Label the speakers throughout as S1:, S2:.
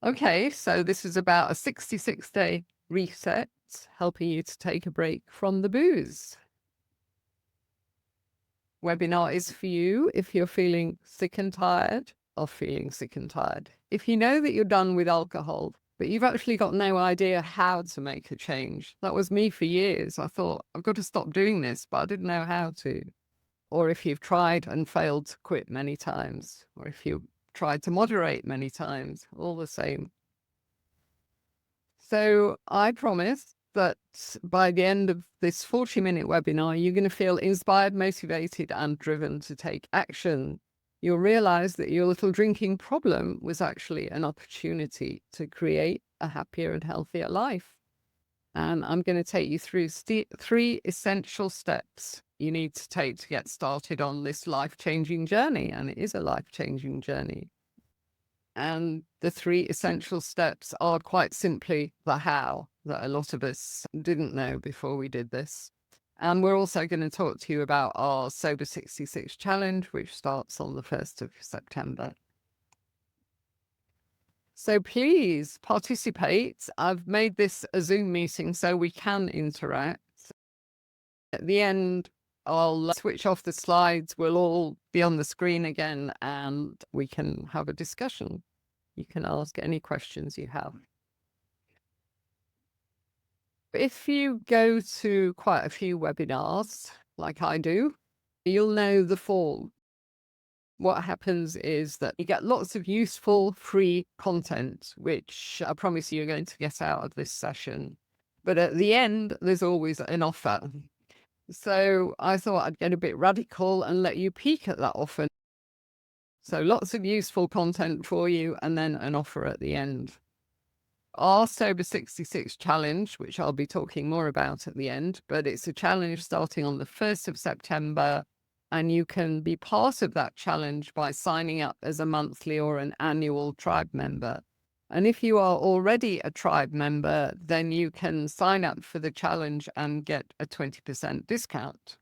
S1: Okay, so this is about a 66-day reset, helping you to take a break from the booze. Webinar is for you if you're feeling sick and tired of feeling sick and tired. If you know that you're done with alcohol, but you've actually got no idea how to make a change. That was me for years. I thought, I've got to stop doing this, but I didn't know how to. Or if you've tried and failed to quit many times, or if you've tried to moderate many times, all the same. So I promise that by the end of this 40-minute webinar, you're going to feel inspired, motivated, and driven to take action. You'll realize that your little drinking problem was actually an opportunity to create a happier and healthier life. And I'm going to take you through 3 essential steps you need to take to get started on this life-changing journey. And it is a life-changing journey. And the 3 essential steps are quite simply the how that a lot of us didn't know before we did this. And we're also going to talk to you about our Sober 66 challenge, which starts on the 1st of September. So please participate. I've made this a Zoom meeting so we can interact. At the end, I'll switch off the slides. We'll all be on the screen again and we can have a discussion. You can ask any questions you have. If you go to quite a few webinars, like I do, you'll know the fall. What happens is that you get lots of useful free content, which I promise you're going to get out of this session. But at the end, there's always an offer. So I thought I'd get a bit radical and let you peek at that offer. So lots of useful content for you and then an offer at the end. Our Sober 66 challenge, which I'll be talking more about at the end, but it's a challenge starting on the 1st of September. And you can be part of that challenge by signing up as a monthly or an annual tribe member. And if you are already a tribe member, then you can sign up for the challenge and get a 20% discount.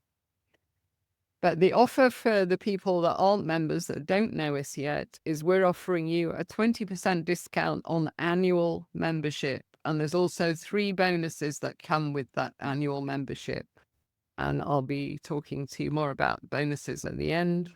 S1: But the offer for the people that aren't members that don't know us yet is we're offering you a 20% discount on annual membership. And there's also 3 bonuses that come with that annual membership. And I'll be talking to you more about bonuses at the end.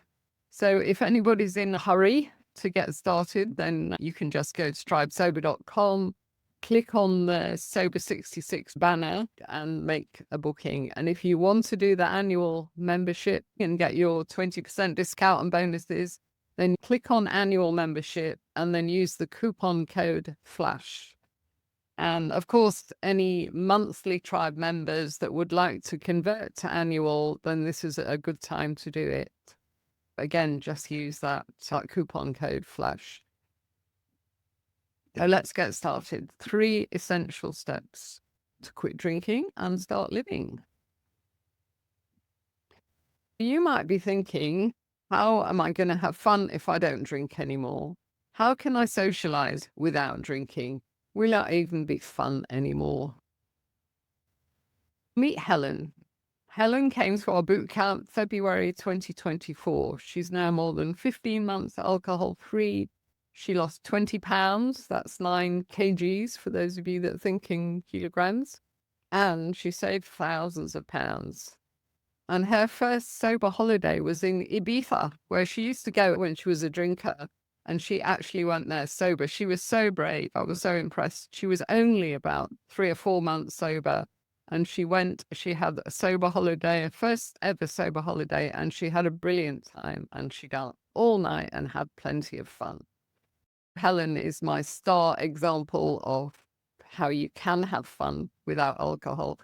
S1: So if anybody's in a hurry to get started, then you can just go to tribesober.com, click on the Sober 66 banner and make a booking. And if you want to do the annual membership and get your 20% discount and bonuses, then click on annual membership and then use the coupon code FLASH. And of course, any monthly tribe members that would like to convert to annual, then this is a good time to do it. Again, just use that coupon code FLASH. So let's get started. 3 essential steps to quit drinking and start living. You might be thinking, how am I going to have fun if I don't drink anymore? How can I socialize without drinking? Will it even be fun anymore? Meet Helen. Helen came to our boot camp February 2024. She's now more than 15 months alcohol-free. She lost 20 pounds. That's 9 kgs for those of you that are thinking kilograms. And she saved thousands of pounds. And her first sober holiday was in Ibiza, where she used to go when she was a drinker. And she actually went there sober. She was so brave. I was so impressed. She was only about 3 or 4 months sober. And she had a sober holiday, a first ever sober holiday, and she had a brilliant time. And she danced all night and had plenty of fun. Helen is my star example of how you can have fun without alcohol.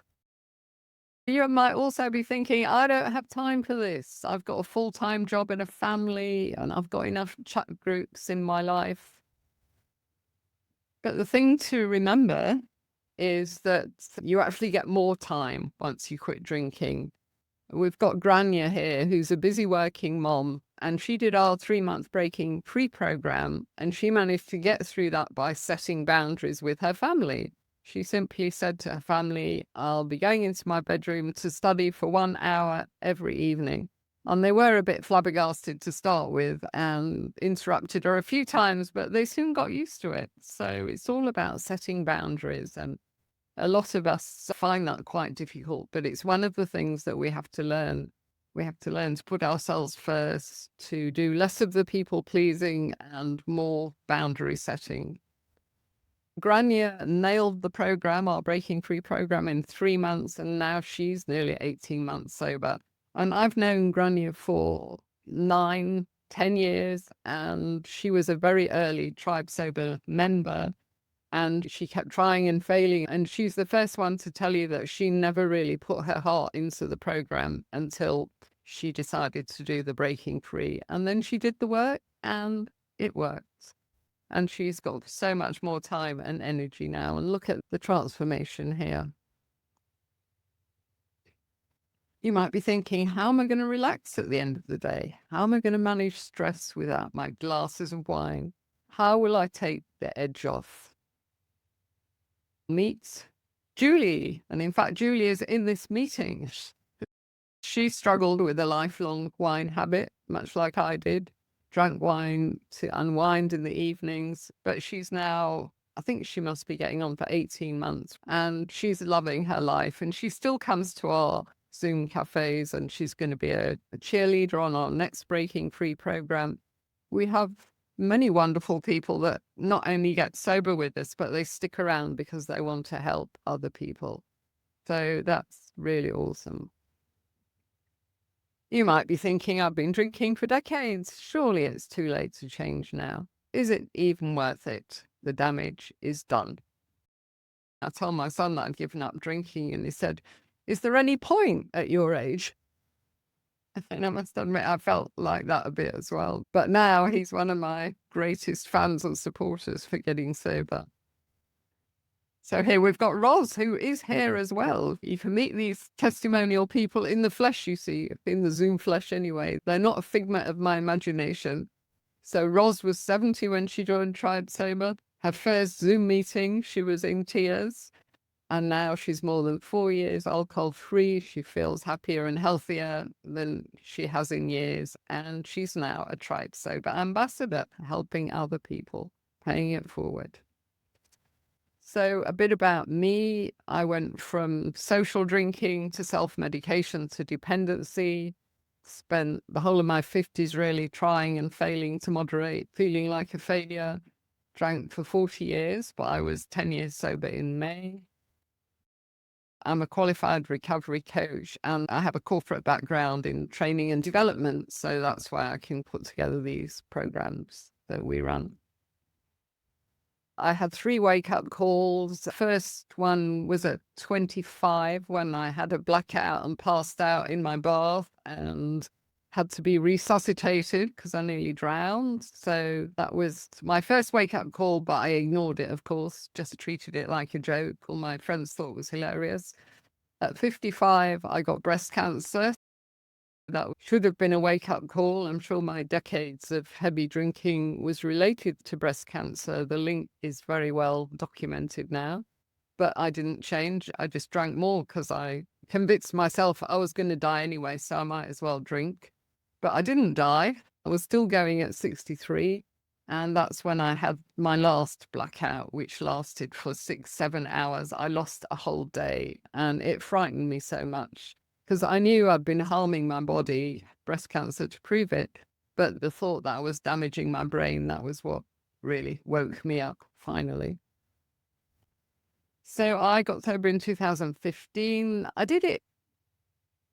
S1: You might also be thinking, I don't have time for this. I've got a full-time job and a family, and I've got enough chat groups in my life. But the thing to remember is that you actually get more time once you quit drinking. We've got Grania here, who's a busy working mom, and she did our 3-month breaking pre-program, and she managed to get through that by setting boundaries with her family. She simply said to her family, I'll be going into my bedroom to study for 1 hour every evening. And they were a bit flabbergasted to start with and interrupted her a few times, but they soon got used to it. So it's all about setting boundaries. And a lot of us find that quite difficult, but it's one of the things that we have to learn. We have to learn to put ourselves first, to do less of the people pleasing and more boundary setting. Grania nailed the program, our Breaking Free program, in 3 months, and now she's nearly 18 months sober. And I've known Grania for 9, 10 years, and she was a very early Tribe Sober member, and she kept trying and failing. And she's the first one to tell you that she never really put her heart into the program until she decided to do the Breaking Free. And then she did the work, and it worked. And she's got so much more time and energy now. And look at the transformation here. You might be thinking, how am I going to relax at the end of the day? How am I going to manage stress without my glasses of wine? How will I take the edge off? Meet Julie. And in fact, Julie is in this meeting. She struggled with a lifelong wine habit, much like I did. Drank wine to unwind in the evenings, but she's now, I think she must be getting on for 18 months, and she's loving her life. And she still comes to our Zoom cafes, and she's going to be a cheerleader on our next Breaking Free program. We have many wonderful people that not only get sober with us, but they stick around because they want to help other people. So that's really awesome. You might be thinking, I've been drinking for decades. Surely it's too late to change now. Is it even worth it? The damage is done. I told my son that I'd given up drinking, and he said, is there any point at your age? And I must admit, I felt like that a bit as well. But now he's one of my greatest fans and supporters for getting sober. So here we've got Roz, who is here as well. You can meet these testimonial people in the flesh, you see, in the Zoom flesh anyway. They're not a figment of my imagination. So Roz was 70 when she joined Tribe Sober. Her first Zoom meeting, she was in tears. And now she's more than 4 years alcohol-free. She feels happier and healthier than she has in years. And she's now a Tribe Sober ambassador, helping other people, paying it forward. So a bit about me. I went from social drinking to self-medication to dependency. Spent the whole of my 50s really trying and failing to moderate, feeling like a failure. Drank for 40 years, but I was 10 years sober in May. I'm a qualified recovery coach, and I have a corporate background in training and development. So that's why I can put together these programs that we run. I had 3 wake-up calls. The first one was at 25 when I had a blackout and passed out in my bath and had to be resuscitated because I nearly drowned. So that was my first wake-up call, but I ignored it, of course, just treated it like a joke. All my friends thought it was hilarious. At 55, I got breast cancer. That should have been a wake-up call. I'm sure my decades of heavy drinking was related to breast cancer. The link is very well documented now. But I didn't change. I just drank more because I convinced myself I was going to die anyway, so I might as well drink. But I didn't die. I was still going at 63. And that's when I had my last blackout, which lasted for 6, 7 hours. I lost a whole day, and it frightened me so much, because I knew I'd been harming my body, breast cancer to prove it. But the thought that I was damaging my brain, that was what really woke me up finally. So I got sober in 2015. I did it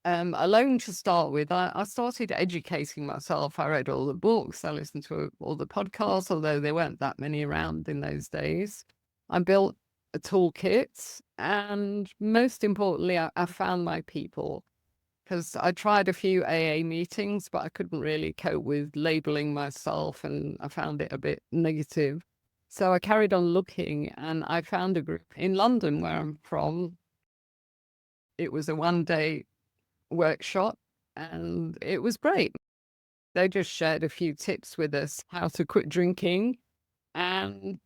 S1: alone to start with. I started educating myself. I read all the books. I listened to all the podcasts, although there weren't that many around in those days. I built a toolkit, and most importantly, I found my people, because I tried a few AA meetings, but I couldn't really cope with labeling myself, and I found it a bit negative. So I carried on looking, and I found a group in London, where I'm from. It was a 1-day workshop, and it was great. They just shared a few tips with us how to quit drinking, and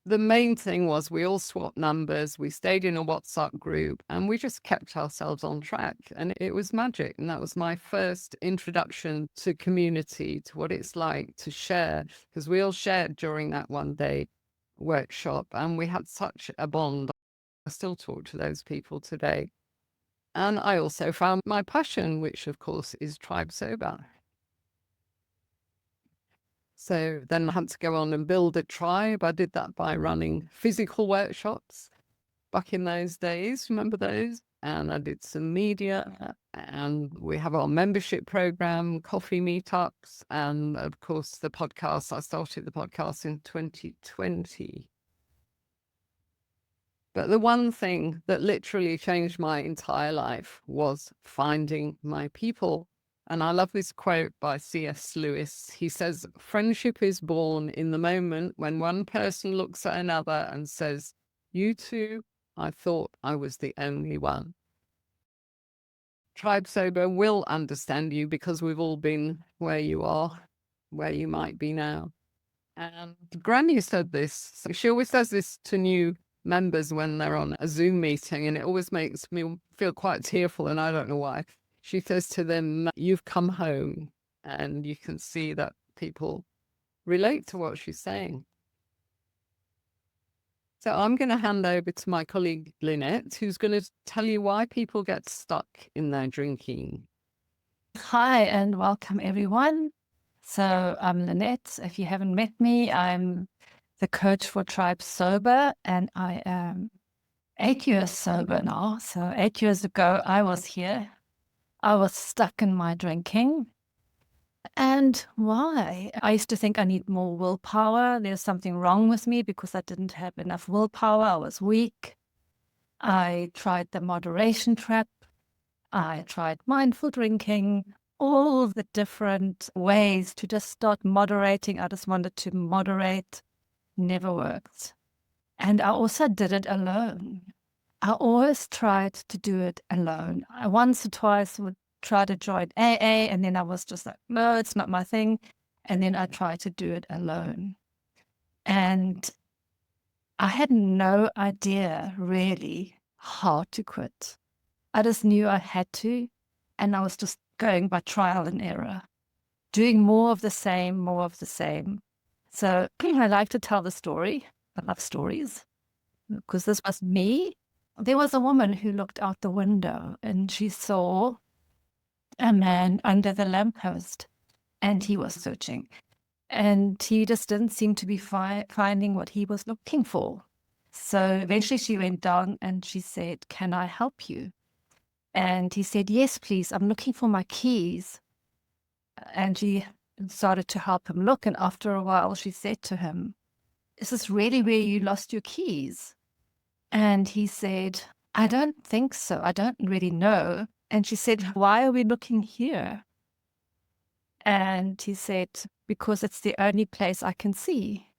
S1: the main thing was we all swapped numbers, we stayed in a WhatsApp group, and we just kept ourselves on track. And it was magic. And that was my first introduction to community, to what it's like to share, because we all shared during that one day workshop, and we had such a bond. I still talk to those people today. And I also found my passion, which of course is 𝐿𝐵𝐷. So then I had to go on and build a tribe. I did that by running physical workshops back in those days. Remember those? And I did some media, and we have our membership program, coffee meetups, and of course the podcast. I started the podcast in 2020. But the one thing that literally changed my entire life was finding my people. And I love this quote by C.S. Lewis. He says, friendship is born in the moment when one person looks at another and says, you two, I thought I was the only one. 𝐿𝐵𝐷 will understand you because we've all been where you are, where you might be now. And Granny said this. So she always does this to new members when they're on a Zoom meeting, and it always makes me feel quite tearful, and I don't know why. She says to them, you've come home, and you can see that people relate to what she's saying. So I'm going to hand over to my colleague Lynette, who's going to tell you why people get stuck in their drinking.
S2: Hi, and welcome everyone. So I'm Lynette. If you haven't met me, I'm the coach for 𝐿𝐵𝐷, and I am 8 years sober now. So 8 years ago, I was here. I was stuck in my drinking. And why? I used to think I need more willpower. There's something wrong with me because I didn't have enough willpower. I was weak. I tried the moderation trap. I tried mindful drinking, all the different ways to just start moderating. I just wanted to moderate. Never worked. And I also did it alone. I always tried to do it alone. I once or twice would try to join AA, and then I was just like, no, it's not my thing. And then I tried to do it alone. And I had no idea really how to quit. I just knew I had to, and I was just going by trial and error, doing more of the same, more of the same. So I like to tell the story. I love stories because this was me. There was a woman who looked out the window and she saw a man under the lamppost, and he was searching, and he just didn't seem to be finding what he was looking for. So eventually she went down and she said, can I help you? And he said, yes, please. I'm looking for my keys. And she started to help him look. And after a while, she said to him, is this really where you lost your keys? And he said, I don't think so. I don't really know. And she said, why are we looking here? And he said, because it's the only place I can see.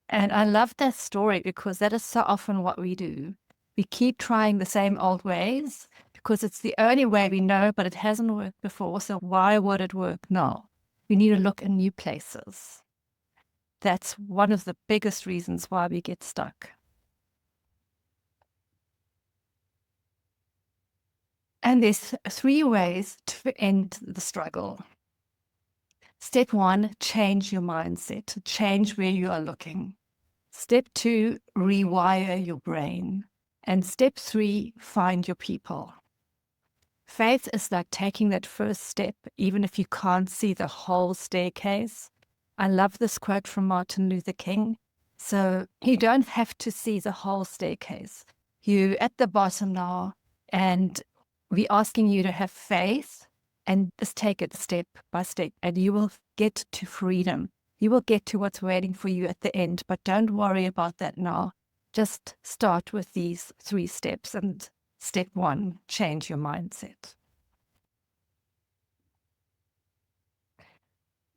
S2: And I love that story because that is so often what we do. We keep trying the same old ways because it's the only way we know, but it hasn't worked before. So why would it work now? We need to look in new places. That's one of the biggest reasons why we get stuck. And there's 3 ways to end the struggle. Step 1, change your mindset, change where you are looking. Step 2, rewire your brain. And step 3, find your people. Faith is like taking that first step, even if you can't see the whole staircase. I love this quote from Martin Luther King. So you don't have to see the whole staircase. You're at the bottom now, and we're asking you to have faith and just take it step by step, and you will get to freedom. You will get to what's waiting for you at the end, but don't worry about that now. Just start with these 3 steps. And step 1, change your mindset.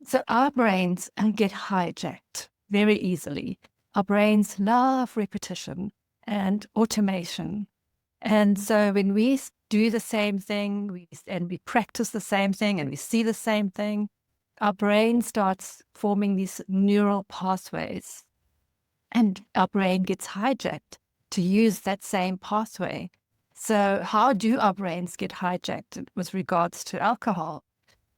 S2: So our brains get hijacked very easily. Our brains love repetition and automation. And so when we do the same thing and we practice the same thing and we see the same thing, our brain starts forming these neural pathways. and our brain gets hijacked to use that same pathway. So how do our brains get hijacked with regards to alcohol?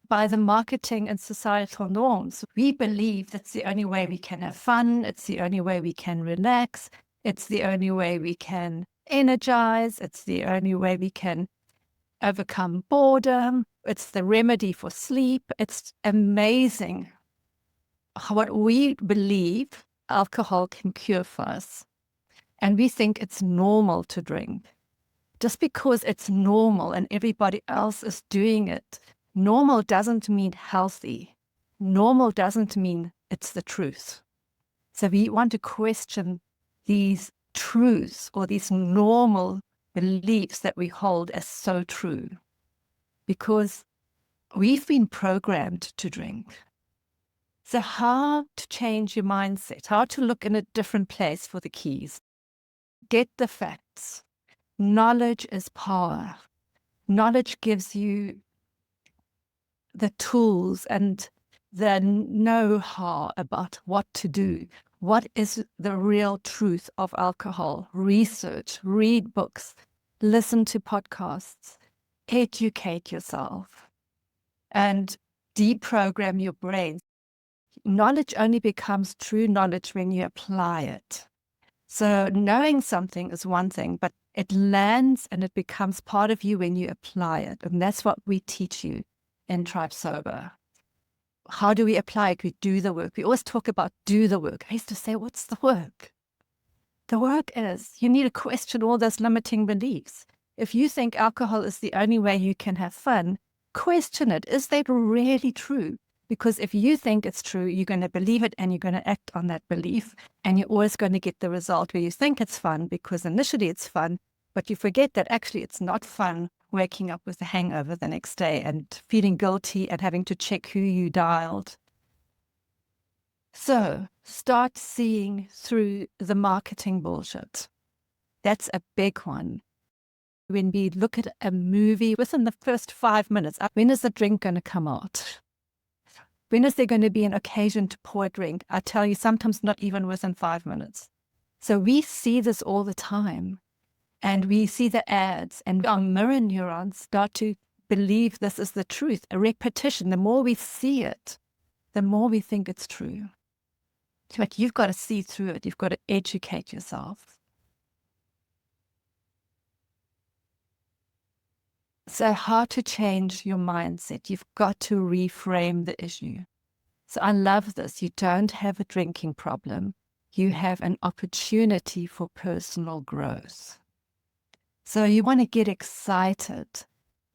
S2: By the marketing and societal norms. We believe that's the only way we can have fun. It's the only way we can relax. It's the only way we can energize. It's the only way we can overcome boredom. It's the remedy for sleep. It's amazing what we believe alcohol can cure for us. And we think it's normal to drink. Just because it's normal and everybody else is doing it, normal doesn't mean healthy. Normal doesn't mean it's the truth. So we want to question these truths or these normal beliefs that we hold as so true, because we've been programmed to drink. So how to change your mindset, how to look in a different place for the keys. Get the facts. Knowledge is power. Knowledge gives you the tools and the know-how about what to do. What is the real truth of alcohol? Research, read books, listen to podcasts, educate yourself, and deprogram your brain. Knowledge only becomes true knowledge when you apply it. So knowing something is one thing, but it lands and it becomes part of you when you apply it. And that's what we teach you in Tribe Sober. How do we apply it? We do the work. We always talk about do the work. I used to say, what's the work? The work is you need to question all those limiting beliefs. If you think alcohol is the only way you can have fun, question it. Is that really true? Because if you think it's true, you're going to believe it and you're going to act on that belief. And you're always going to get the result where you think it's fun because initially it's fun, but you forget that actually it's not fun waking up with a hangover the next day and feeling guilty and having to check who you dialed. So start seeing through the marketing bullshit. That's a big one. When we look at a movie, within the first 5 minutes, when is the drink going to come out? When is there going to be an occasion to pour a drink? I tell you, sometimes not even within 5 minutes. So we see this all the time. And we see the ads, and our mirror neurons start to believe this is the truth. A repetition, the more we see it, the more we think it's true. But you've got to see through it. You've got to educate yourself. So how to change your mindset? You've got to reframe the issue. So I love this. You don't have a drinking problem. You have an opportunity for personal growth. So you want to get excited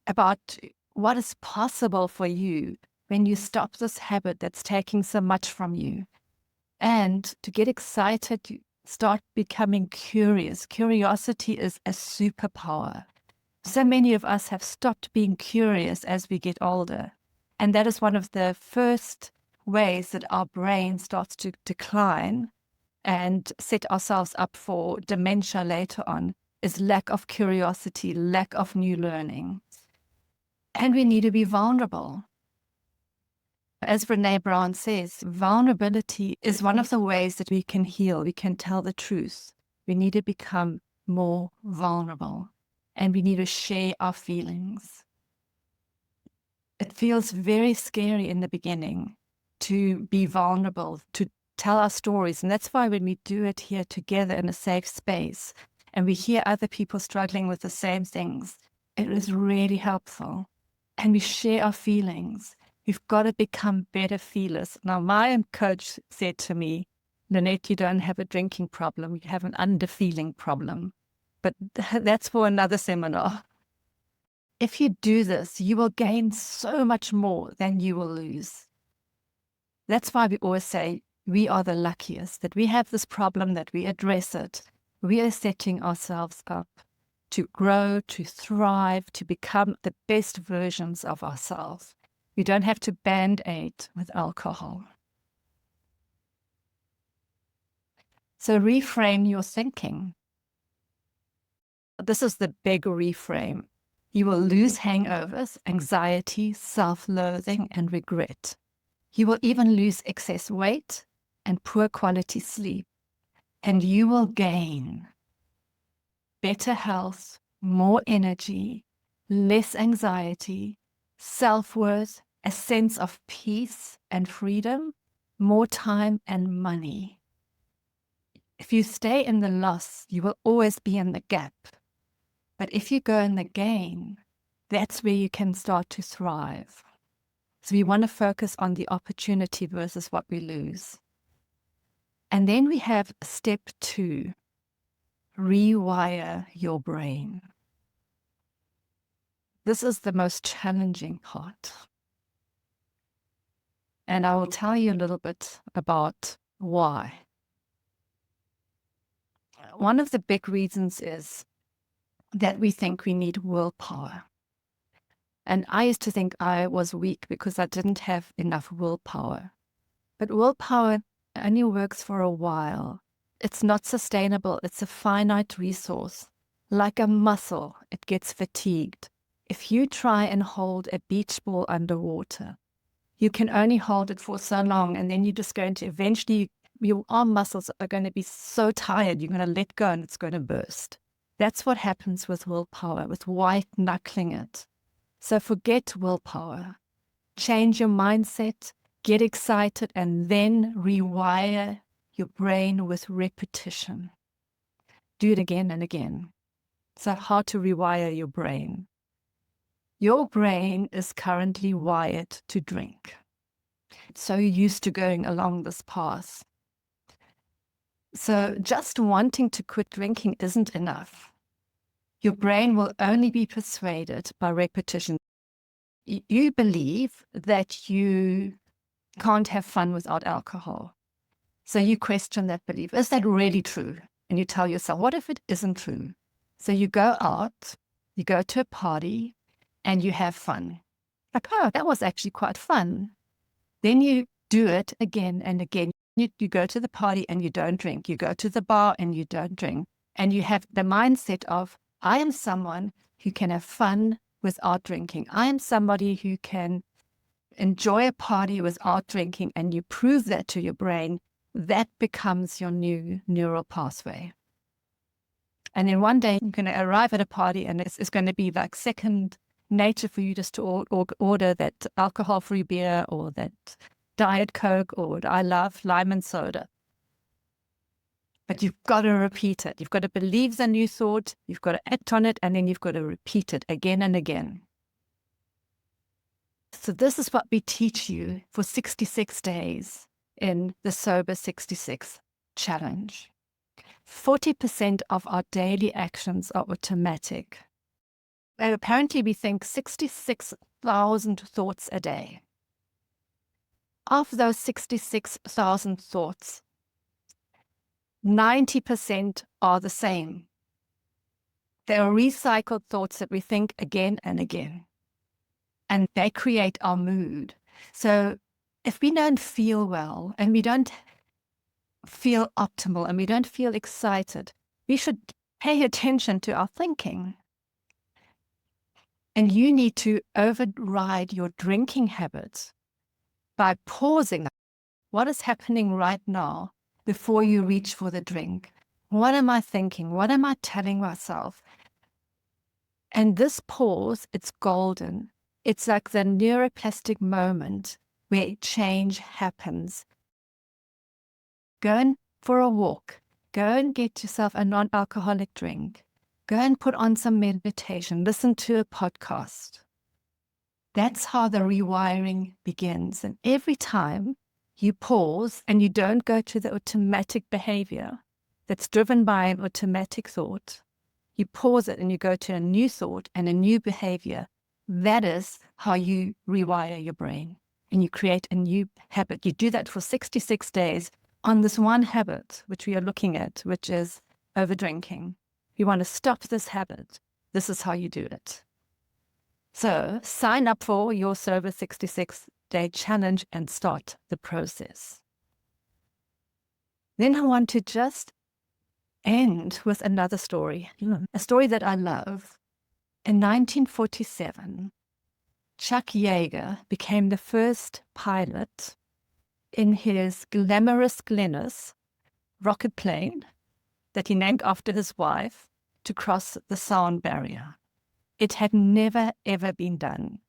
S2: about what is possible for you when you stop this habit that's taking so much from you. And to get excited, you start becoming curious. Curiosity is a superpower. So many of us have stopped being curious as we get older. And that is one of the first ways that our brain starts to decline and set ourselves up for dementia later on, is lack of curiosity, lack of new learning. And we need to be vulnerable. As Brené Brown says, vulnerability is one of the ways that we can heal. We can tell the truth. We need to become more vulnerable. And we need to share our feelings. It feels very scary in the beginning to be vulnerable, to tell our stories. And that's why when we do it here together in a safe space, and we hear other people struggling with the same things, it is really helpful. And we share our feelings. We've got to become better feelers. Now, my coach said to me, Lynette, you don't have a drinking problem, you have an underfeeling problem. But that's for another seminar. If you do this, you will gain so much more than you will lose. That's why we always say we are the luckiest, that we have this problem, that we address it. We are setting ourselves up to grow, to thrive, to become the best versions of ourselves. We don't have to band-aid with alcohol. So reframe your thinking. This is the big reframe. You will lose hangovers, anxiety, self-loathing, and regret. You will even lose excess weight and poor quality sleep. and you will gain better health, more energy, less anxiety, self-worth, a sense of peace and freedom, more time and money. If you stay in the loss, you will always be in the gap. But if you go in the gain, that's where you can start to thrive. So we want to focus on the opportunity versus what we lose. And then we have step 2, rewire your brain. This is the most challenging part. And I will tell you a little bit about why. One of the big reasons is that we think we need willpower. And I used to think I was weak because I didn't have enough willpower. But willpower only works for a while. It's not sustainable. It's a finite resource. Like a muscle, it gets fatigued. If you try and hold a beach ball underwater, you can only hold it for so long, and then you're just going to eventually, your arm muscles are going to be so tired, you're going to let go and it's going to burst. That's what happens with willpower, with white knuckling it. So forget willpower. Change your mindset, get excited, and then rewire your brain with repetition. Do it again and again. So how to rewire your brain? Your brain is currently wired to drink. It's so used to going along this path. So just wanting to quit drinking isn't enough. Your brain will only be persuaded by repetition. You believe that you can't have fun without alcohol. So you question that belief. Is that really true? And you tell yourself, what if it isn't true? So you go out, you go to a party, and you have fun. Like, oh, that was actually quite fun. Then you do it again and again. You go to the party and you don't drink. You go to the bar and you don't drink. And you have the mindset of, I am someone who can have fun without drinking. I am somebody who can enjoy a party without drinking, and you prove that to your brain. That becomes your new neural pathway. And then one day you're going to arrive at a party and it's going to be like second nature for you just to order that alcohol-free beer or that Diet Coke or what I love, lime and soda. But you've got to repeat it. You've got to believe the new thought, you've got to act on it, and then you've got to repeat it again and again. So this is what we teach you for 66 days in the Sober 66 challenge. 40% of our daily actions are automatic. And apparently we think 66,000 thoughts a day. Of those 66,000 thoughts, 90% are the same. They are recycled thoughts that we think again and again. And they create our mood. So if we don't feel well and we don't feel optimal and we don't feel excited, we should pay attention to our thinking. And you need to override your drinking habits by pausing. What is happening right now before you reach for the drink? What am I thinking? What am I telling myself? And this pause, it's golden. It's like the neuroplastic moment where change happens. Go in for a walk. Go and get yourself a non-alcoholic drink. Go and put on some meditation. Listen to a podcast. That's how the rewiring begins. And every time you pause and you don't go to the automatic behavior that's driven by an automatic thought, you pause it and you go to a new thought and a new behavior. That is how you rewire your brain and you create a new habit. You do that for 66 days on this one habit, which we are looking at, which is overdrinking. You want to stop this habit. This is how you do it. So sign up for your Sober 66-day challenge and start the process. Then I want to just end with another story, a story that I love. In 1947, Chuck Yeager became the first pilot in his glamorous Glennis, rocket plane that he named after his wife to cross the sound barrier. It had never, ever been done.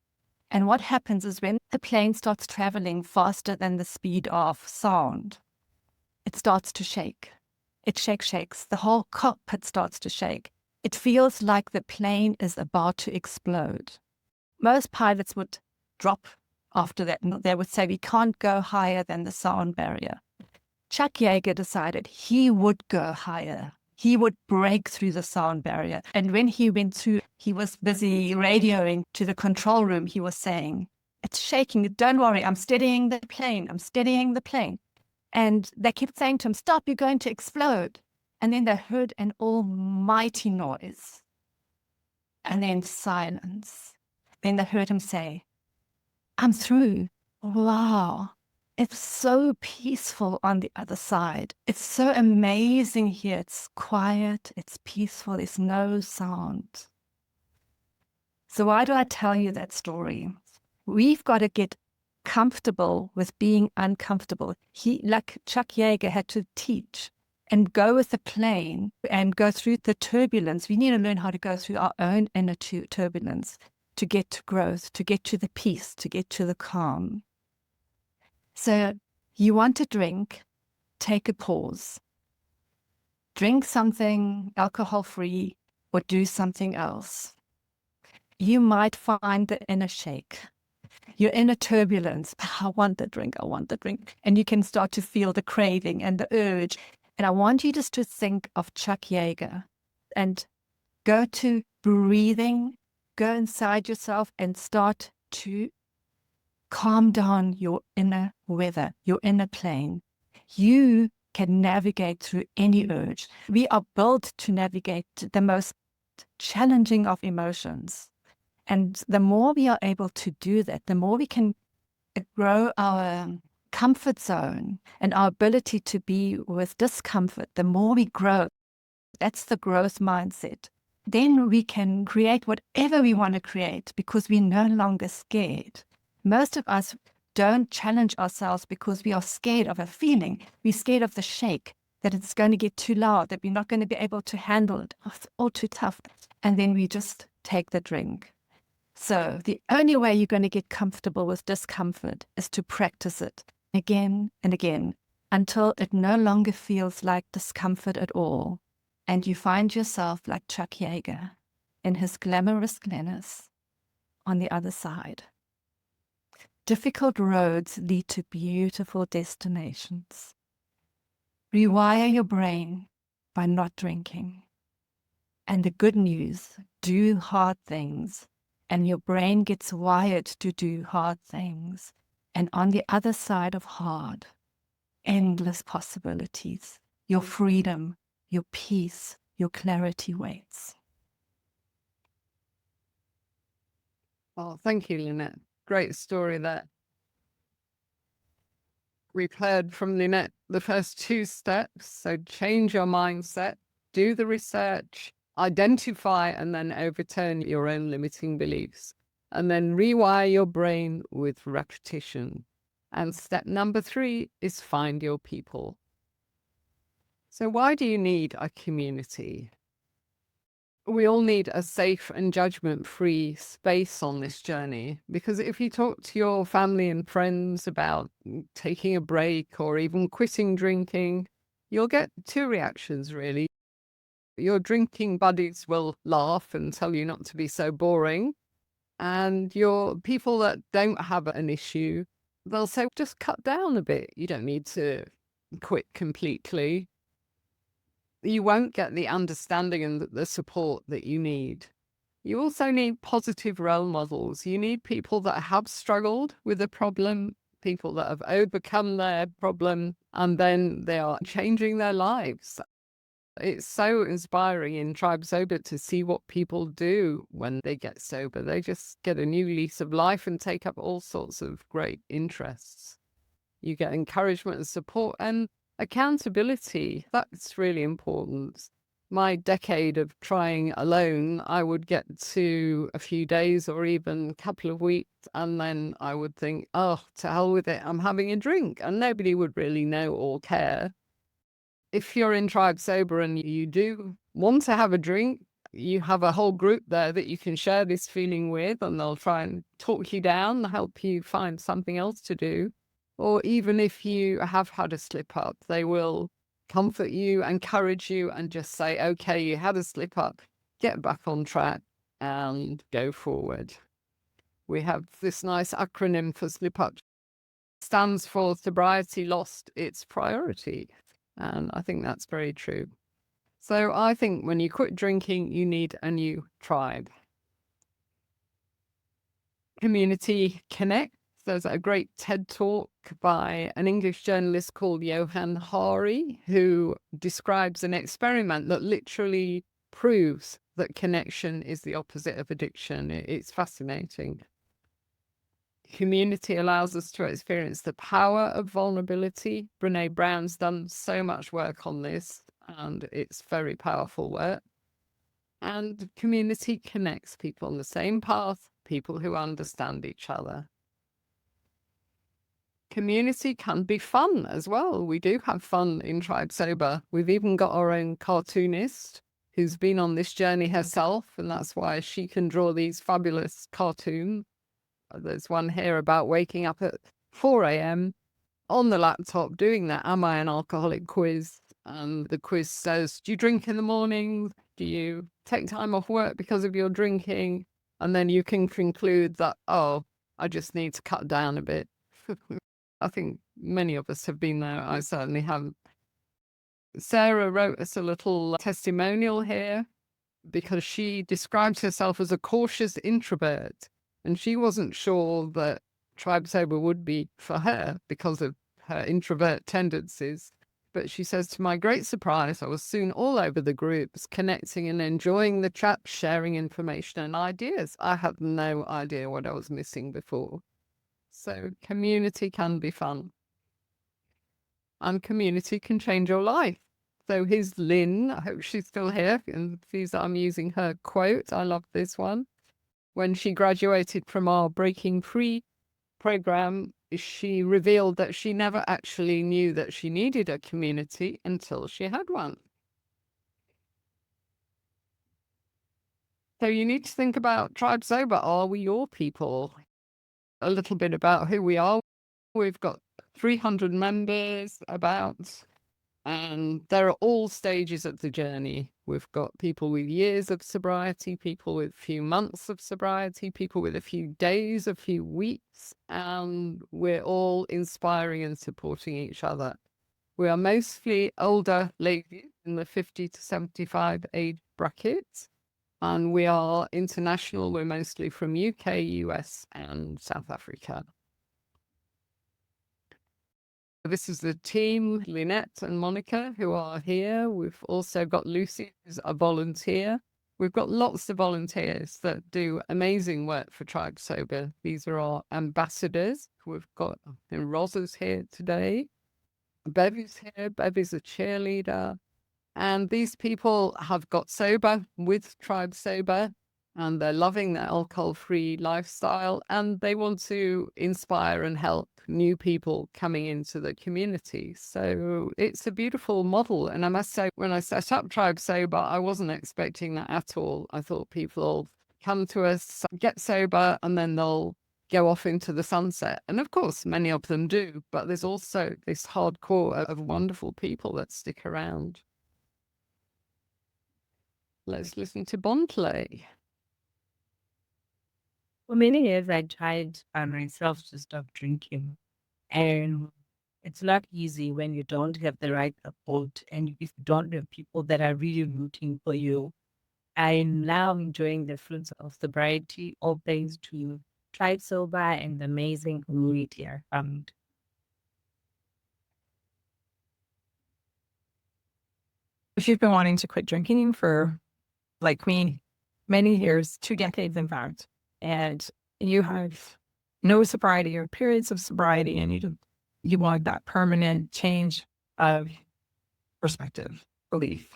S2: And what happens is when the plane starts traveling faster than the speed of sound, it starts to shake. It shakes. The whole cockpit starts to shake. It feels like the plane is about to explode. Most pilots would drop after that. They would say, we can't go higher than the sound barrier. Chuck Yeager decided he would go higher. He would break through the sound barrier. And when he went through, he was busy radioing to the control room. He was saying, it's shaking. Don't worry. I'm steadying the plane. I'm steadying the plane. And they kept saying to him, stop, you're going to explode. And then they heard an almighty noise. And then silence. Then they heard him say, I'm through. Wow. It's so peaceful on the other side. It's so amazing here. It's quiet. It's peaceful. There's no sound. So why do I tell you that story? We've got to get comfortable with being uncomfortable. Like Chuck Yeager, had to teach and go with the plane and go through the turbulence. We need to learn how to go through our own inner turbulence to get to growth, to get to the peace, to get to the calm. So you want to drink, take a pause. Drink something alcohol-free or do something else. You might find the inner shake. You're in a turbulence. I want the drink. And you can start to feel the craving and the urge. And I want you just to think of Chuck Yeager and go to breathing, go inside yourself and start to calm down your inner weather, your inner plane. You can navigate through any urge. We are built to navigate the most challenging of emotions. And the more we are able to do that, the more we can grow our comfort zone and our ability to be with discomfort, the more we grow. That's the growth mindset. Then we can create whatever we want to create because we're no longer scared. Most of us don't challenge ourselves because we are scared of a feeling. We're scared of the shake, that it's going to get too loud, that we're not going to be able to handle it. Oh, it's all too tough. And then we just take the drink. So the only way you're going to get comfortable with discomfort is to practice it again and again until it no longer feels like discomfort at all. And you find yourself like Chuck Yeager in his glamorous glennis on the other side. Difficult roads lead to beautiful destinations. Rewire your brain by not drinking. And the good news, do hard things. And your brain gets wired to do hard things. And on the other side of hard, endless possibilities. Your freedom, your peace, your clarity waits.
S1: Oh, thank you, Lynette. Great story there. We've heard from Lynette the first two steps. So change your mindset, do the research, identify and then overturn your own limiting beliefs, and then rewire your brain with repetition. And step number 3 is find your people. So why do you need a community? We all need a safe and judgment-free space on this journey, because if you talk to your family and friends about taking a break or even quitting drinking, you'll get 2 reactions, really. Your drinking buddies will laugh and tell you not to be so boring. And your people that don't have an issue, they'll say, just cut down a bit. You don't need to quit completely. You won't get the understanding and the support that you need. You also need positive role models. You need people that have struggled with a problem, people that have overcome their problem, and then they are changing their lives. It's so inspiring in Tribe Sober to see what people do when they get sober. They just get a new lease of life and take up all sorts of great interests. You get encouragement and support and accountability. That's really important. My decade of trying alone, I would get to a few days or even a couple of weeks, and then I would think, oh, to hell with it, I'm having a drink. And nobody would really know or care. if you're in Tribe Sober and you do want to have a drink, you have a whole group there that you can share this feeling with, and they'll try and talk you down, help you find something else to do. Or even if you have had a slip up, they will comfort you, encourage you, and just say, okay, you had a slip up, get back on track and go forward. We have this nice acronym for slip up. Stands for sobriety lost its priority. And I think that's very true. So I think when you quit drinking, you need a new tribe. Community Connect. There's a great TED talk by an English journalist called 𝐬𝐿 who describes an experiment that literally proves that connection is the opposite of addiction. It's fascinating. Community allows us to experience the power of vulnerability. Brené Brown's done so much work on this, and it's very powerful work. And community connects people on the same path, people who understand each other. Community can be fun as well. We do have fun in Tribe Sober. We've even got our own cartoonist who's been on this journey herself, and that's why she can draw these fabulous cartoons. There's one here about waking up at 4 a.m. on the laptop doing that Am I an Alcoholic quiz. And the quiz says, do you drink in the morning? Do you take time off work because of your drinking? And then you can conclude that, oh, I just need to cut down a bit. I think many of us have been there. I certainly have. Sarah wrote us a little testimonial here because she describes herself as a cautious introvert. And she wasn't sure that Tribe Sober would be for her because of her introvert tendencies. But she says, to my great surprise, I was soon all over the groups, connecting and enjoying the chat, sharing information and ideas. I had no idea what I was missing before. So community can be fun. And community can change your life. So here's Lynn. I hope she's still here. And please, I'm using her quote. I love this one. When she graduated from our Breaking Free program, she revealed that she never actually knew that she needed a community until she had one. So you need to think about Tribe Sober. Are we your people? A little bit about who we are. We've got 300 members about, and there are all stages of the journey. We've got people with years of sobriety, people with a few months of sobriety, people with a few days, a few weeks, and we're all inspiring and supporting each other. We are mostly older ladies in the 50 to 75 age bracket, and we are international. We're mostly from UK, US, and South Africa. This is the team, Lynette and Monica, who are here. We've also got Lucy, who's a volunteer. We've got lots of volunteers that do amazing work for Tribe Sober. These are our ambassadors. We've got Rosa's here today. Bevy's here. Bevy's a cheerleader. And these people have got sober with Tribe Sober, and they're loving their alcohol-free lifestyle, and they want to inspire and help new people coming into the community. So it's a beautiful model. And I must say, when I set up Tribe Sober, I wasn't expecting that at all. I thought people will come to us, get sober, and then they'll go off into the sunset. And of course, many of them do, but there's also this hardcore of wonderful people that stick around. Let's listen to Bontley.
S3: For many years, I tried myself to stop drinking. And it's not easy when you don't have the right support and if you don't have people that are really rooting for you. I'm now enjoying the fruits of sobriety, all thanks to Tribe Sober and the amazing community I found.
S4: If you've been wanting to quit drinking for, like me, many years, 2 decades in fact, and you have no sobriety or periods of sobriety, and you want that permanent change of perspective, belief,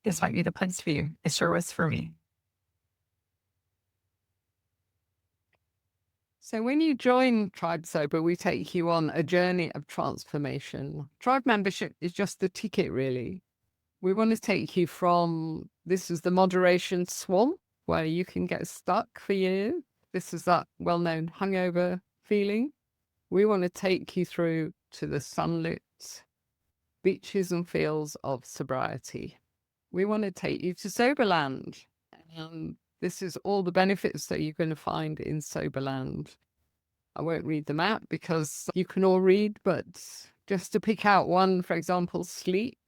S4: this might be the place for you. It sure was for me.
S1: So when you join Tribe Sober, we take you on a journey of transformation. Tribe membership is just the ticket, really. We want to take you from, this is the moderation swamp where you can get stuck for years. This is that well-known hangover feeling. We want to take you through to the sunlit beaches and fields of sobriety. We want to take you to Soberland. And this is all the benefits that you're going to find in Soberland. I won't read them out because you can all read, but just to pick out one, for example, sleep.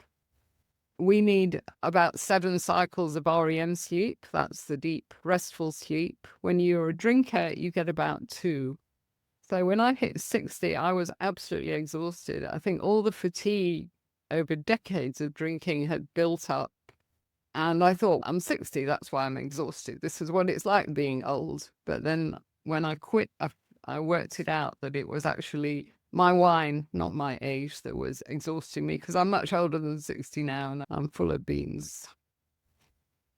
S1: We need about 7 cycles of REM sleep. That's the deep, restful sleep. When you're a drinker, you get about 2. So when I hit 60, I was absolutely exhausted. I think all the fatigue over decades of drinking had built up. And I thought, I'm 60, that's why I'm exhausted. This is what it's like being old. But then when I quit, I worked it out that it was actually my wine, not my age, that was exhausting me, because I'm much older than 60 now and I'm full of beans.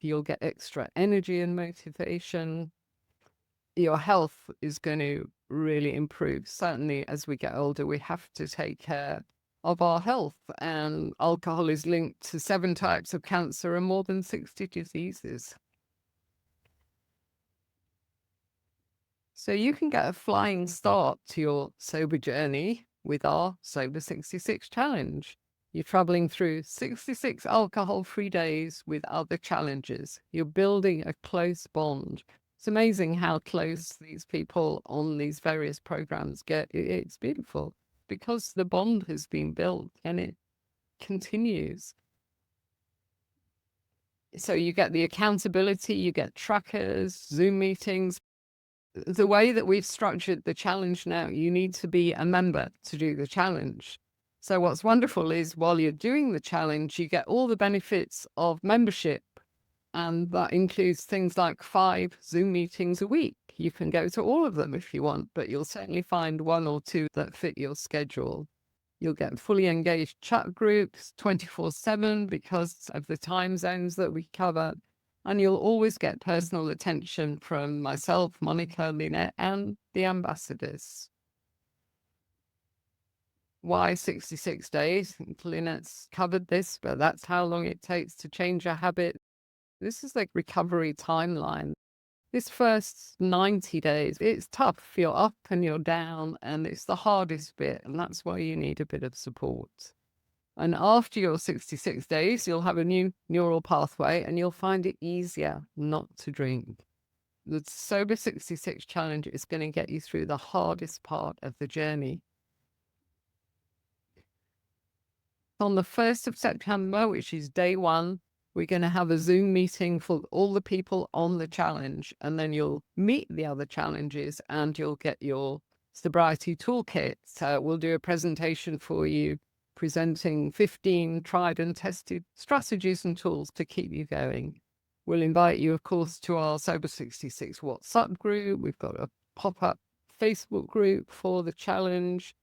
S1: You'll get extra energy and motivation. Your health is going to really improve. Certainly as we get older, we have to take care of our health, and alcohol is linked to 7 types of cancer and more than 60 diseases. So you can get a flying start to your sober journey with our Sober 66 challenge. You're traveling through 66 alcohol-free days with other challenges. You're building a close bond. It's amazing how close these people on these various programs get. It's beautiful because the bond has been built and it continues. So you get the accountability, you get trackers, Zoom meetings. The way that we've structured the challenge now, you need to be a member to do the challenge. So what's wonderful is while you're doing the challenge, you get all the benefits of membership. And that includes things like 5 Zoom meetings a week. You can go to all of them if you want, but you'll certainly find 1 or 2 that fit your schedule. You'll get fully engaged chat groups 24/7 because of the time zones that we cover. And you'll always get personal attention from myself, Monica, Lynette, and the ambassadors. Why 66 days? Lynette's covered this, but that's how long it takes to change a habit. This is like recovery timeline. This first 90 days, it's tough. You're up and you're down, and it's the hardest bit, and that's why you need a bit of support. And after your 66 days, you'll have a new neural pathway and you'll find it easier not to drink. The Sober 66 challenge is going to get you through the hardest part of the journey. On the 1st of September, which is day 1, we're going to have a Zoom meeting for all the people on the challenge, and then you'll meet the other challenges and you'll get your sobriety toolkit. So we'll do a presentation for you, presenting 15 tried and tested strategies and tools to keep you going. We'll invite you, of course, to our Sober 66 WhatsApp group. We've got a pop-up Facebook group for the challenge.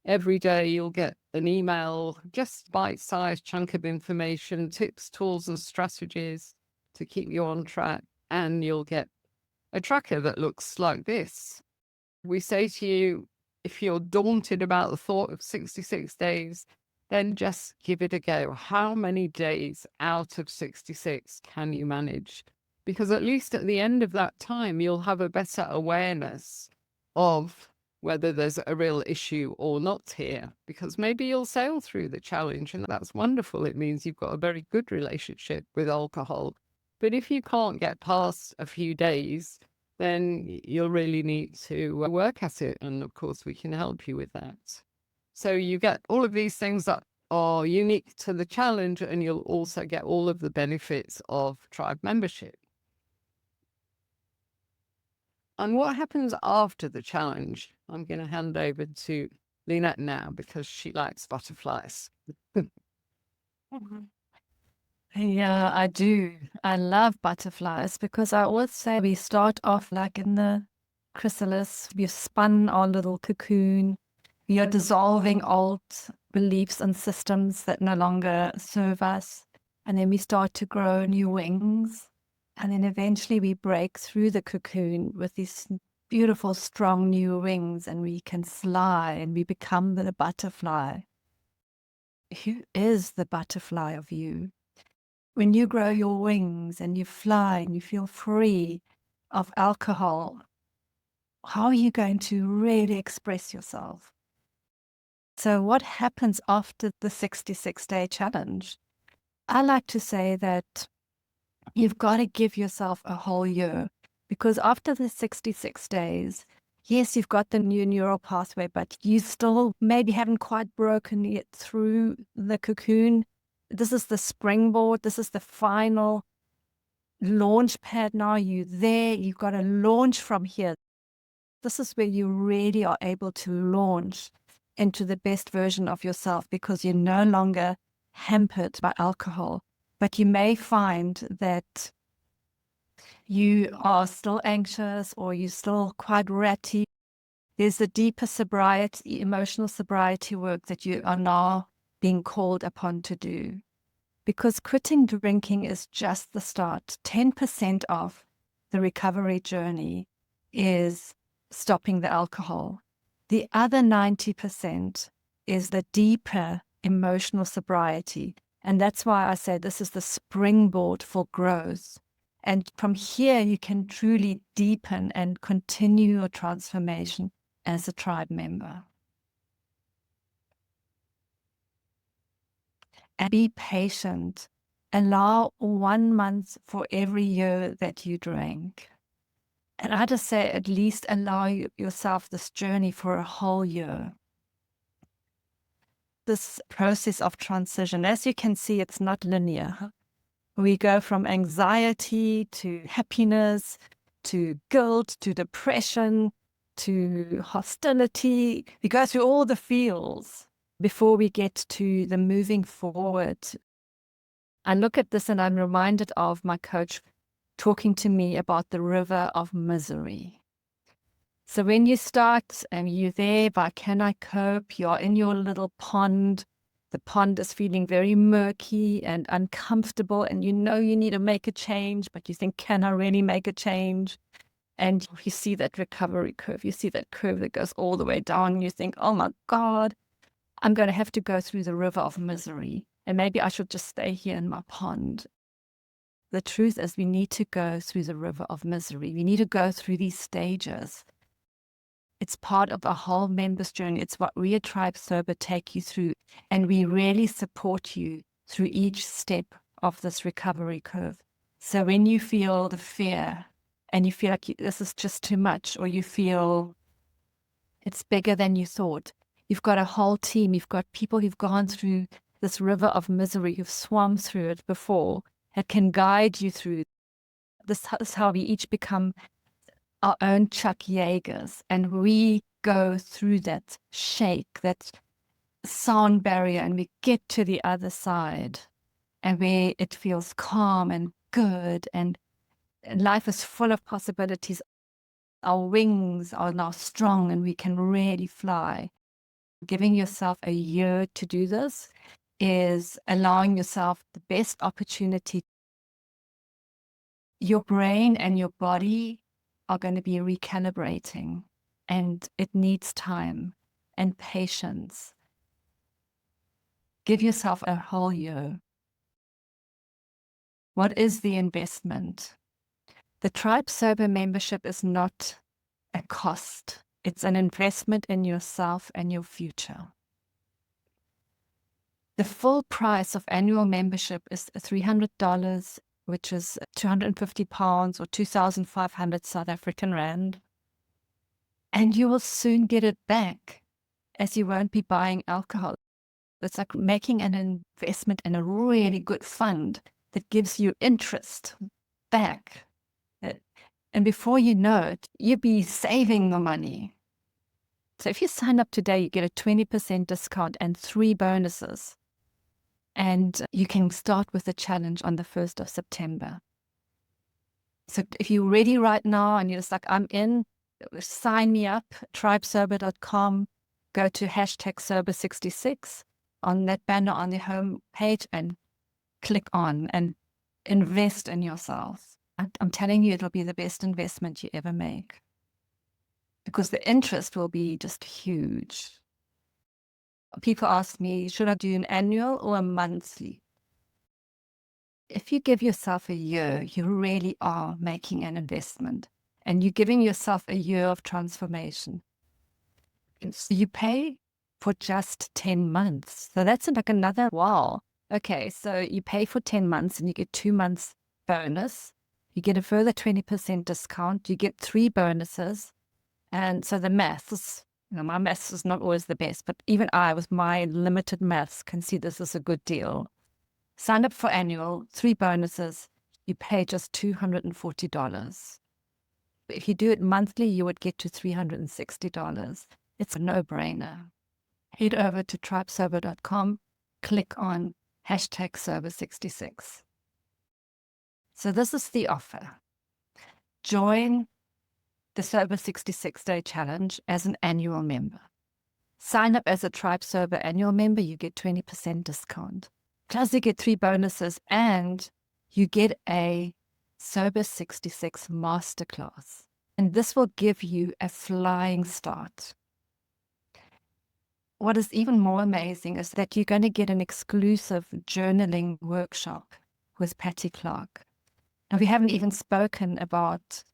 S1: Every day you'll get an email, just bite-sized chunk of information, tips, tools, and strategies to keep you on track. And you'll get a tracker that looks like this. We say to you, if you're daunted about the thought of 66 days, then just give it a go. How many days out of 66 can you manage? Because at least at the end of that time, you'll have a better awareness of whether there's a real issue or not here, because maybe you'll sail through the challenge and that's wonderful. It means you've got a very good relationship with alcohol. But if you can't get past a few days, then you'll really need to work at it. And of course, we can help you with that. So you get all of these things that are unique to the challenge, and you'll also get all of the benefits of tribe membership. And what happens after the challenge? I'm going to hand over to Lynette now because she likes butterflies.
S2: Yeah, I do. I love butterflies because I always say we start off like in the chrysalis. We've spun our little cocoon. We are dissolving old beliefs and systems that no longer serve us. And then we start to grow new wings. And then eventually we break through the cocoon with these beautiful, strong new wings, and we can fly and we become the butterfly. Who is the butterfly of you? When you grow your wings and you fly and you feel free of alcohol, how are you going to really express yourself? So what happens after the 66-day challenge? I like to say that you've got to give yourself a whole year, because after the 66 days, yes, you've got the new neural pathway, but you still maybe haven't quite broken yet through the cocoon. This is the springboard. This is the final launch pad now. You're there. You've got to launch from here. This is where you really are able to launch into the best version of yourself, because you're no longer hampered by alcohol. But you may find that you are still anxious or you're still quite ratty. There's a deeper sobriety, emotional sobriety work that you are now being called upon to do. Because quitting drinking is just the start. 10% of the recovery journey is stopping the alcohol. The other 90% is the deeper emotional sobriety. And that's why I say this is the springboard for growth. And from here, you can truly deepen and continue your transformation as a tribe member. And be patient. Allow 1 month for every year that you drank. And I just say, at least allow yourself this journey for a whole year. This process of transition, as you can see, it's not linear. We go from anxiety to happiness, to guilt, to depression, to hostility. We go through all the feels before we get to the moving forward. I look at this and I'm reminded of my coach talking to me about the river of misery. So when you start and you're there by Can I Cope, you're in your little pond. The pond is feeling very murky and uncomfortable, and you know you need to make a change, but you think, can I really make a change? And you see that recovery curve. You see that curve that goes all the way down. And you think, oh my God, I'm going to have to go through the river of misery. And maybe I should just stay here in my pond. The truth is we need to go through the river of misery. We need to go through these stages. It's part of a whole member's journey. It's what we at Tribe Sober take you through. And we really support you through each step of this recovery curve. So when you feel the fear and you feel like this is just too much, or you feel it's bigger than you thought, you've got a whole team. You've got people who've gone through this river of misery, who've swum through it before, that can guide you through. This is how we each become our own Chuck Yeagers, and we go through that shake, that sound barrier, and we get to the other side, and where it feels calm and good, and life is full of possibilities. Our wings are now strong, and we can really fly. Giving yourself a year to do this is allowing yourself the best opportunity. Your brain and your body are going to be recalibrating, and it needs time and patience. Give yourself a whole year. What is the investment? The Tribe Sober membership is not a cost. It's an investment in yourself and your future. The full price of annual membership is $300, which is £250 or 2,500 South African rand. And you will soon get it back, as you won't be buying alcohol. It's like making an investment in a really good fund that gives you interest back. And before you know it, you'll be saving the money. So if you sign up today, you get a 20% discount and 3 bonuses. And you can start with the challenge on the 1st of September. So if you're ready right now and you're just like, I'm in, sign me up, tribesober.com, go to #sober66 on that banner on the home page and click on and invest in yourself. I'm telling you, it'll be the best investment you ever make. because the interest will be just huge. People ask me, should I do an annual or a monthly? If you give yourself a year, you really are making an investment, and you're giving yourself a year of transformation. And so you pay for just 10 months. So that's like another, wow. Okay, so you pay for 10 months and you get 2 months bonus. You get a further 20% discount. You get 3 bonuses. And so the maths, my maths is not always the best, but even I, with my limited maths, can see this is a good deal. Sign up for annual, 3 bonuses. You pay just $240. If you do it monthly, you would get to $360. It's a no-brainer. Head over to 𝐿𝐴𝐵𝐸.com, click on #SoBer66. So this is the offer. Join the Sober 66-Day Challenge as an annual member. Sign up as a Tribe Sober annual member, you get 20% discount. Plus you get 3 bonuses and you get a Sober 66 masterclass. And this will give you a flying start. What is even more amazing is that you're going to get an exclusive journaling workshop with Patty Clark. And we haven't even spoken about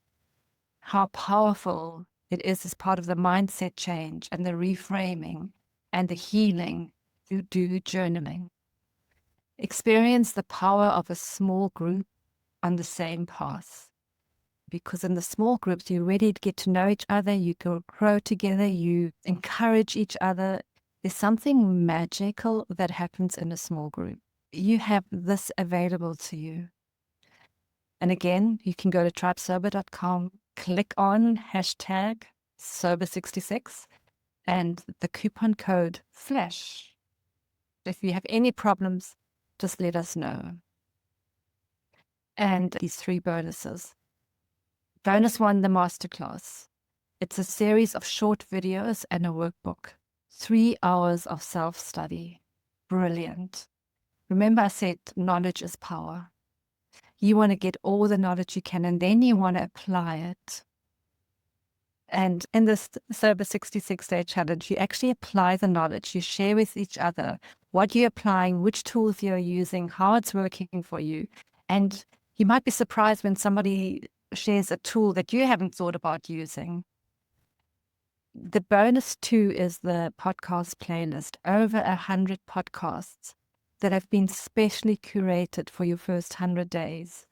S2: how powerful it is as part of the mindset change and the reframing and the healing to do journaling. Experience the power of a small group on the same path. Because in the small groups, you really get to know each other, you grow together, you encourage each other. There's something magical that happens in a small group. You have this available to you. And again, you can go to tribesober.com, click on #Sober66 and the coupon code FLASH. If you have any problems, just let us know. And these 3 bonuses. Bonus 1, the masterclass. It's a series of short videos and a workbook. 3 hours of self-study. Brilliant. Remember I said knowledge is power. You want to get all the knowledge you can, and then you want to apply it. And in this Sober 66-Day Challenge, you actually apply the knowledge. You share with each other what you're applying, which tools you're using, how it's working for you. And you might be surprised when somebody shares a tool that you haven't thought about using. The bonus 2 is the podcast playlist. Over 100 podcasts that have been specially curated for your first 100 days.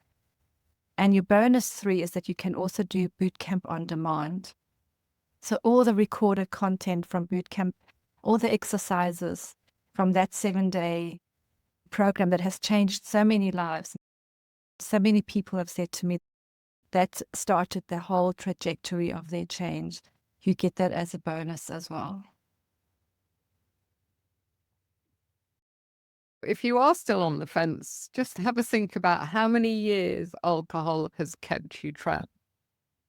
S2: And your bonus 3 is that you can also do bootcamp on demand. So all the recorded content from bootcamp, all the exercises from that 7-day program that has changed so many lives. So many people have said to me that started the whole trajectory of their change. You get that as a bonus as well.
S1: If you are still on the fence, just have a think about how many years alcohol has kept you trapped.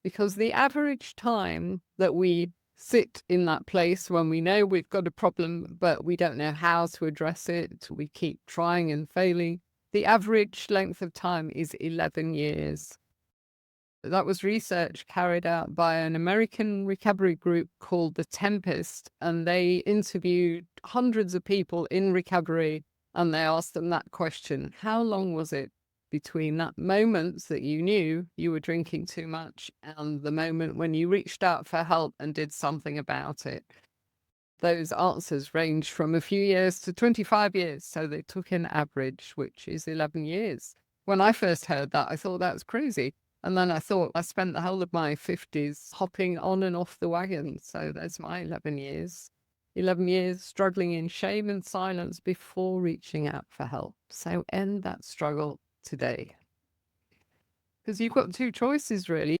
S1: Because the average time that we sit in that place when we know we've got a problem, but we don't know how to address it, we keep trying and failing, the average length of time is 11 years. That was research carried out by an American recovery group called The Tempest, and they interviewed hundreds of people in recovery, and they asked them that question: how long was it between that moment that you knew you were drinking too much and the moment when you reached out for help and did something about it? Those answers range from a few years to 25 years. So they took an average, which is 11 years. When I first heard that, I thought that was crazy. And then I thought I spent the whole of my 50s hopping on and off the wagon. So there's my 11 years. 11 years struggling in shame and silence before reaching out for help. So end that struggle today. Because you've got 2 choices, really.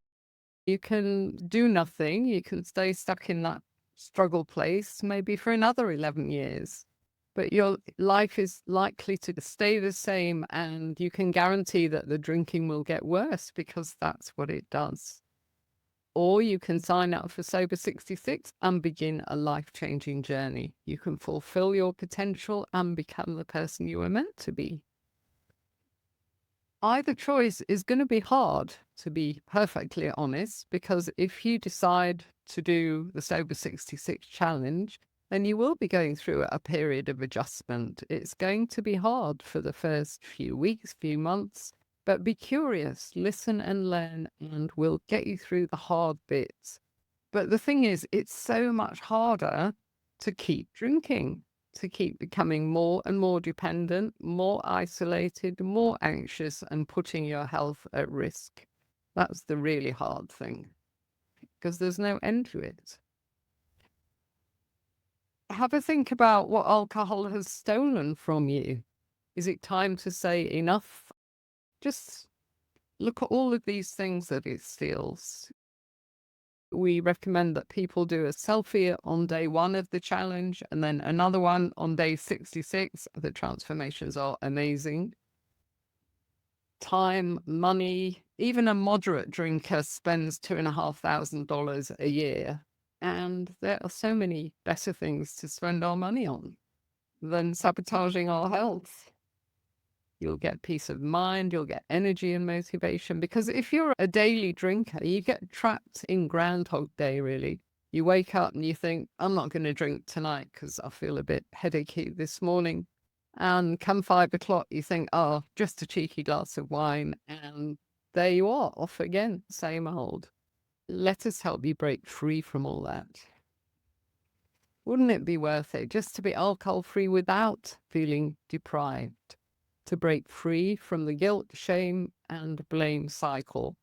S1: You can do nothing. You can stay stuck in that struggle place maybe for another 11 years. But your life is likely to stay the same, and you can guarantee that the drinking will get worse because that's what it does. Or you can sign up for Sober 66 and begin a life-changing journey. You can fulfill your potential and become the person you were meant to be. Either choice is going to be hard, to be perfectly honest, because if you decide to do the Sober 66 challenge, then you will be going through a period of adjustment. It's going to be hard for the first few weeks, few months, but be curious, listen and learn, and we'll get you through the hard bits. But the thing is, it's so much harder to keep drinking, to keep becoming more and more dependent, more isolated, more anxious, and putting your health at risk. That's the really hard thing, because there's no end to it. Have a think about what alcohol has stolen from you. Is it time to say enough? Just look at all of these things that it steals. We recommend that people do a selfie on day 1 of the challenge and then another one on day 66. The transformations are amazing. Time, money, even a moderate drinker spends $2,500 a year. And there are so many better things to spend our money on than sabotaging our health. You'll get peace of mind, you'll get energy and motivation. Because if you're a daily drinker, you get trapped in Groundhog Day, really. You wake up and you think, I'm not going to drink tonight because I feel a bit headachy this morning. And come 5 o'clock, you think, oh, just a cheeky glass of wine. And there you are, off again, same old. Let us help you break free from all that. Wouldn't it be worth it just to be alcohol-free without feeling deprived? To break free from the guilt, shame, and blame cycle,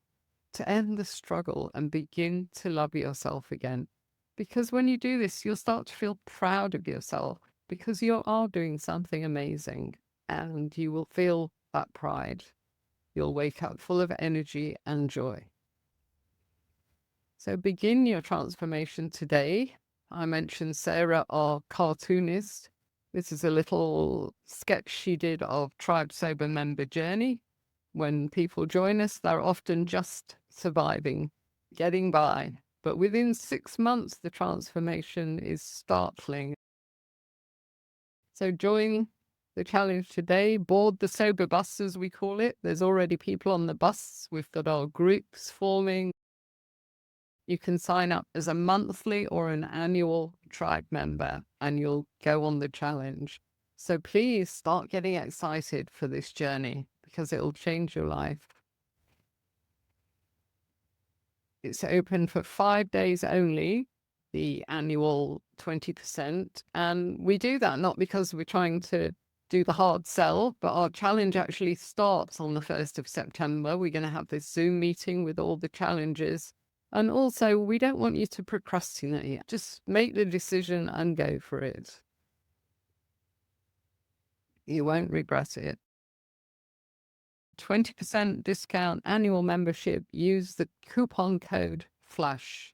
S1: to end the struggle and begin to love yourself again. Because when you do this, you'll start to feel proud of yourself because you are doing something amazing and you will feel that pride. You'll wake up full of energy and joy. So begin your transformation today. I mentioned Sarah, our cartoonist. This is a little sketch she did of Tribe Sober member journey. When people join us, they're often just surviving, getting by. But within 6 months, the transformation is startling. So join the challenge today. Board the sober bus, as we call it. There's already people on the bus. We've got our groups forming. You can sign up as a monthly or an annual tribe member and you'll go on the challenge. So please start getting excited for this journey because it'll change your life. It's open for 5 days only, the annual 20%. And we do that not because we're trying to do the hard sell, but our challenge actually starts on the 1st of September. We're going to have this Zoom meeting with all the challenges. And also, we don't want you to procrastinate. Just make the decision and go for it. You won't regret it. 20% discount annual membership. Use the coupon code FLASH.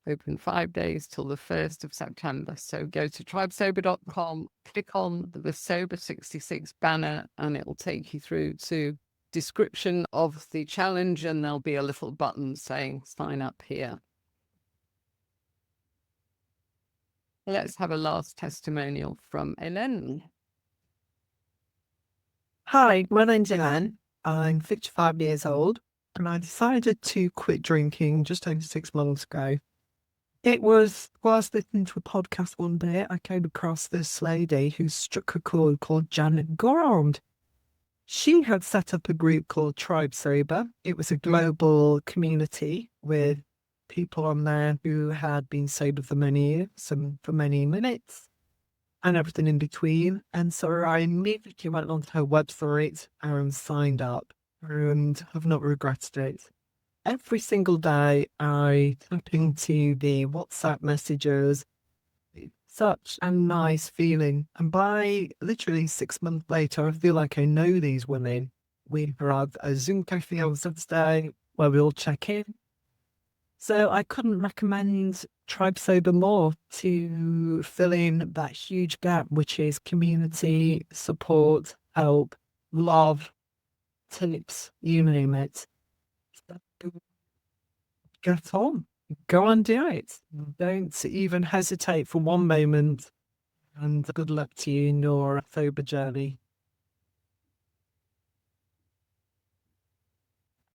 S1: Open 5 days till the 1st of September. So go to 𝐿𝐵𝐷.com, click on the Sober 66 banner, and it will take you through to description of the challenge, and there'll be a little button saying sign up here. Let's have a last testimonial from Ellen.
S5: Hi, my name's Ellen. I'm 55 years old and I decided to quit drinking just over 6 months ago. It was whilst listening to a podcast one day, I came across this lady who struck a chord called Janet Gorham. She had set up a group called Tribe Sober. It was a global community with people on there who had been sober for many years, some for many minutes, and everything in between. And so I immediately went onto her website and signed up and have not regretted it. Every single day I tap into the WhatsApp messages. Such a nice feeling. And by literally 6 months later, I feel like I know these women. We have a Zoom cafe on Saturday where we all check in. So I couldn't recommend Tribe Sober more to fill in that huge gap, which is community, support, help, love, tips, you name it. Get on. Go and do it. Don't even hesitate for one moment. And good luck to you in your sober journey.